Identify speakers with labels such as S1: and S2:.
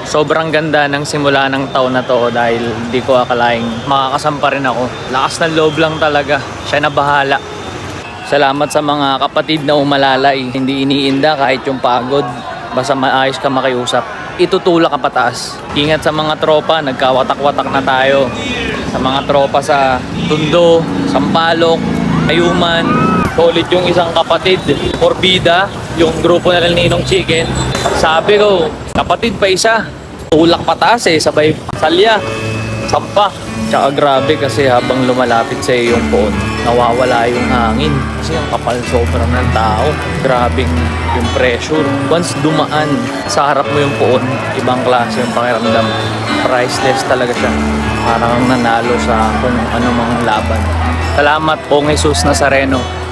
S1: Sobrang ganda ng simula ng taon na to dahil di ko akalaing makakasampa rin ako. Lakas ng loob lang talaga. Siya na bahala. Salamat sa mga kapatid na umalalay. Hindi iniinda kahit yung pagod. Basta maayos ka makiusap. Itutulak ka pataas. Ingat sa mga tropa. Nagkawatak-watak na tayo. Sa mga tropa sa Tondo, Sampaloc, Ayuman. Solid yung isang kapatid. Orbida, yung grupo na ng Ninong Chicken. Sabi ko, kapatid pa isa. Tulak pataas sabay salya, sampa. Tsaka grabe kasi habang lumalapit sa yung poon, nawawala yung hangin. Kasi ang kapal sobrang ng tao. Grabing yung pressure. Once dumaan sa harap mo yung poon, ibang klase yung pakiramdam. Priceless talaga siya. Parang nanalo sa kung ano mang laban. Salamat po, Jesus Nazareno.